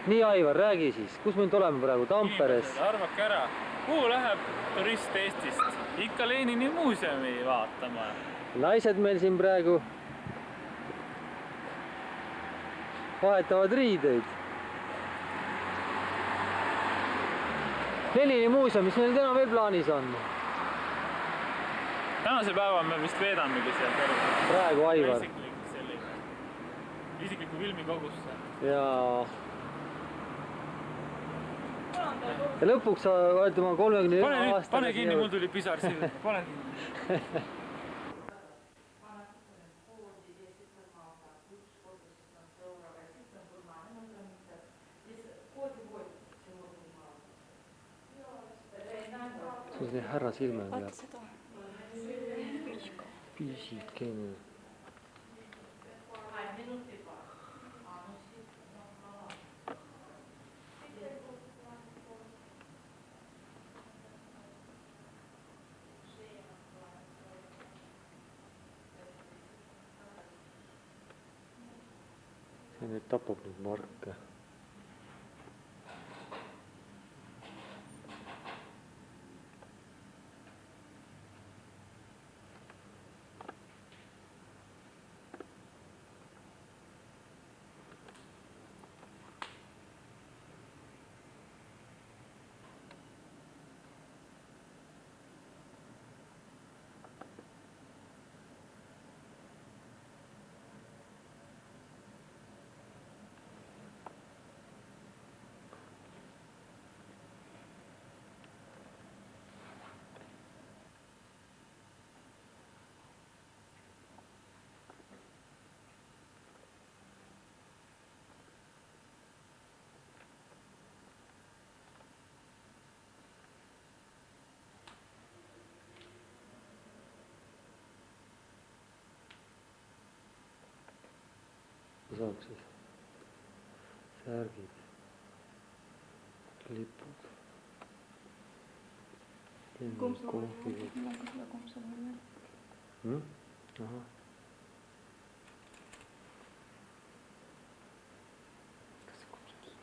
nii, Aivar, räägi siis, kus me nüüd oleme praegu, Tamperes? Arvake ära, kuhu läheb turist Eestist? Ikka Lenini muuseumi vaatama. Naised meil siin praegu vahetavad riideid. Lenini muuseum, mis meil täna veel plaanis on? Tänase päeva me vist veedamegi seal praegu, Aivar. Isikliku filmikogusse. Ja lõpuks sa oled oma 31 aastane. Pane kinni, mul tuli pisar silma. Pane kinni. See on see härra silme peal. Vaata seda. Pisikene. See nüüd tapab nüüd marke. Saab siis särgid, lipud, kohvid. Aha. Kas see komsab?